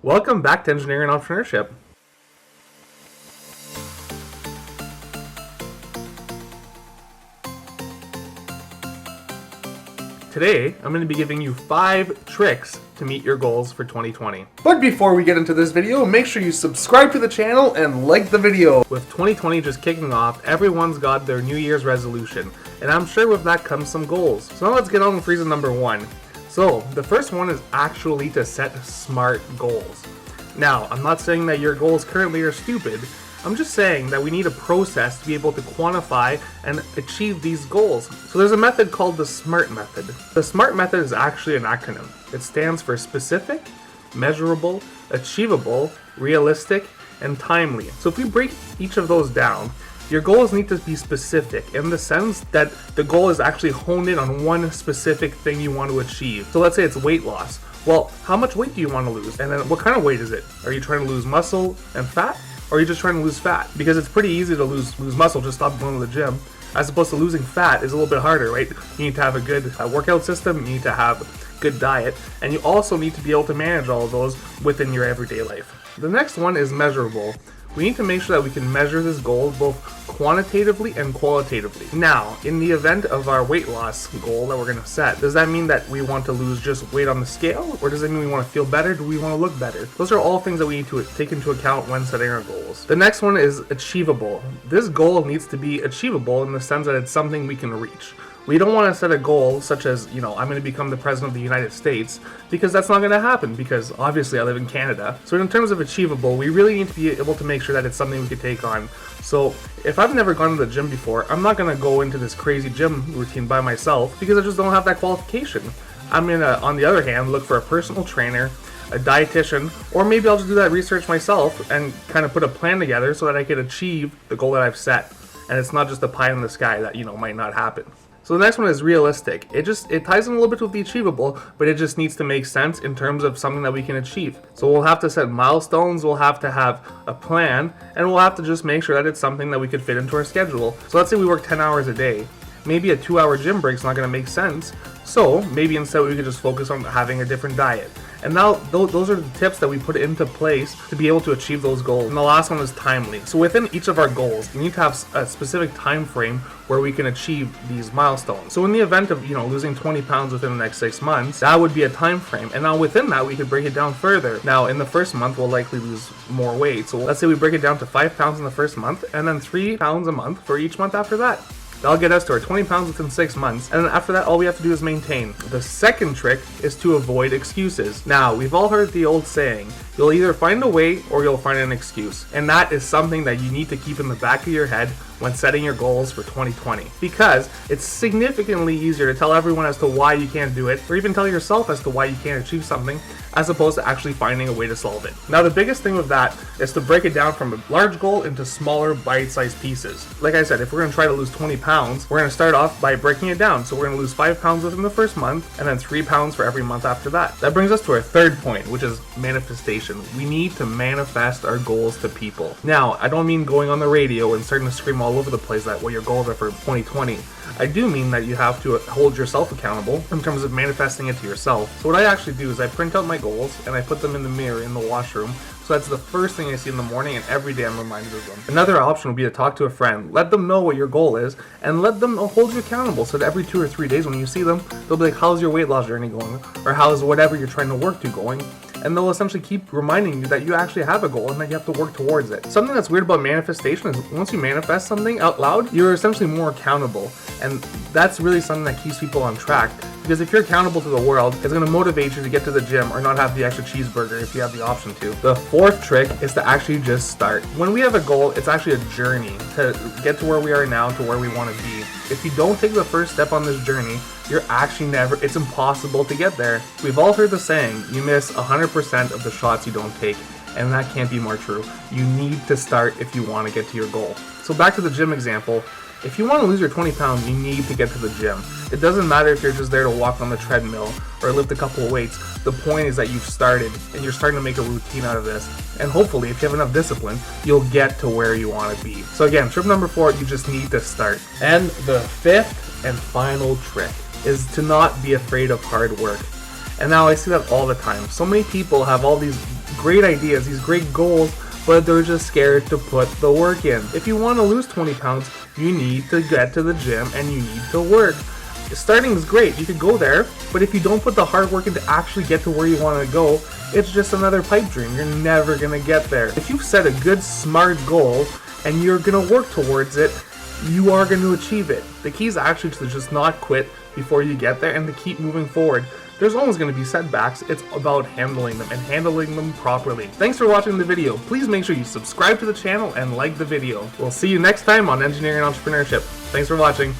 Welcome back to Engineering and Entrepreneurship. Today, I'm going to be giving you 5 tricks to meet your goals for 2020. But before we get into this video, make sure you subscribe to the channel and like the video. With 2020 just kicking off, everyone's got their New Year's resolution, and I'm sure with that comes some goals. So now let's get on with reason number 1. So, the first one is actually to set smart goals. Now, I'm not saying that your goals currently are stupid. I'm just saying that we need a process to be able to quantify and achieve these goals. So there's a method called the SMART method. The SMART method is actually an acronym. It stands for specific, measurable, achievable, realistic, and timely. So if we break each of those down, your goals need to be specific in the sense that the goal is actually honed in on one specific thing you want to achieve. So let's say it's weight loss. Well, how much weight do you want to lose? And then what kind of weight is it? Are you trying to lose muscle and fat? Or are you just trying to lose fat? Because it's pretty easy to lose muscle, just stop going to the gym. As opposed to losing fat is a little bit harder, right? You need to have a good workout system, you need to have good diet, and you also need to be able to manage all of those within your everyday life. The next one is measurable. We need to make sure that we can measure this goal both quantitatively and qualitatively. Now, in the event of our weight loss goal that we're going to set, does that mean that we want to lose just weight on the scale? Or does it mean we want to feel better? Do we want to look better? Those are all things that we need to take into account when setting our goals. The next one is achievable. This goal needs to be achievable in the sense that it's something we can reach. We don't want to set a goal such as, I'm going to become the president of the United States, because that's not going to happen, because obviously I live in Canada. So in terms of achievable, we really need to be able to make sure that it's something we could take on. So if I've never gone to the gym before, I'm not going to go into this crazy gym routine by myself, because I just don't have that qualification. I'm going to, on the other hand, look for a personal trainer, a dietitian, or maybe I'll just do that research myself and kind of put a plan together so that I can achieve the goal that I've set. And it's not just a pie in the sky that, might not happen. So the next one is realistic. It ties in a little bit with the achievable, but it just needs to make sense in terms of something that we can achieve. So we'll have to set milestones, we'll have to have a plan, and we'll have to just make sure that it's something that we could fit into our schedule. So let's say we work 10 hours a day. Maybe a 2-hour gym break's not going to make sense. So maybe instead we could just focus on having a different diet. And now those are the tips that we put into place to be able to achieve those goals. And the last one is timely. So within each of our goals, we need to have a specific time frame where we can achieve these milestones. So in the event of losing 20 pounds within the next 6 months, that would be a time frame. And now within that, we could break it down further. Now in the first month, we'll likely lose more weight. So let's say we break it down to 5 pounds in the first month, and then 3 pounds a month for each month after that. That'll get us to our 20 pounds within 6 months, and then after that, all we have to do is maintain. The second trick is to avoid excuses. Now, we've all heard the old saying, you'll either find a way or you'll find an excuse. And that is something that you need to keep in the back of your head when setting your goals for 2020. Because it's significantly easier to tell everyone as to why you can't do it, or even tell yourself as to why you can't achieve something, as opposed to actually finding a way to solve it. Now, the biggest thing with that is to break it down from a large goal into smaller bite-sized pieces. Like I said, if we're going to try to lose 20 pounds, we're going to start off by breaking it down. So we're going to lose 5 pounds within the first month, and then 3 pounds for every month after that. That brings us to our third point, which is manifestation. We need to manifest our goals to people. Now, I don't mean going on the radio and starting to scream all over the place that what your goals are for 2020. I do mean that you have to hold yourself accountable in terms of manifesting it to yourself. So what I actually do is I print out my goals and I put them in the mirror in the washroom. So that's the first thing I see in the morning, and every day I'm reminded of them. Another option would be to talk to a friend. Let them know what your goal is, and let them hold you accountable. So that every 2 or 3 days when you see them, they'll be like, how's your weight loss journey going? Or how's whatever you're trying to work to going? And they'll essentially keep reminding you that you actually have a goal and that you have to work towards it. Something that's weird about manifestation is once you manifest something out loud, you're essentially more accountable. And that's really something that keeps people on track. Because if you're accountable to the world, it's going to motivate you to get to the gym or not have the extra cheeseburger if you have the option to. The fourth trick is to actually just start. When we have a goal, it's actually a journey to get to where we are now to where we want to be. If you don't take the first step on this journey, you're actually it's impossible to get there. We've all heard the saying, you miss 100% of the shots you don't take. And that can't be more true. You need to start if you want to get to your goal. So back to the gym example. If you want to lose your 20 pounds, you need to get to the gym. It doesn't matter if you're just there to walk on the treadmill or lift a couple of weights. The point is that you've started and you're starting to make a routine out of this. And hopefully, if you have enough discipline, you'll get to where you want to be. So again, trip number 4, you just need to start. And the fifth and final trick is to not be afraid of hard work. And now I see that all the time. So many people have all these great ideas, these great goals, but they're just scared to put the work in. If you want to lose 20 pounds, you need to get to the gym and you need to work. Starting is great, you could go there, but if you don't put the hard work in to actually get to where you want to go, it's just another pipe dream. You're never going to get there. If you've set a good, smart goal and you're going to work towards it, you are going to achieve it. The key is actually to just not quit before you get there and to keep moving forward. There's always going to be setbacks. It's about handling them and handling them properly. Thanks for watching the video. Please make sure you subscribe to the channel and like the video. We'll see you next time on Engineering Entrepreneurship. Thanks for watching.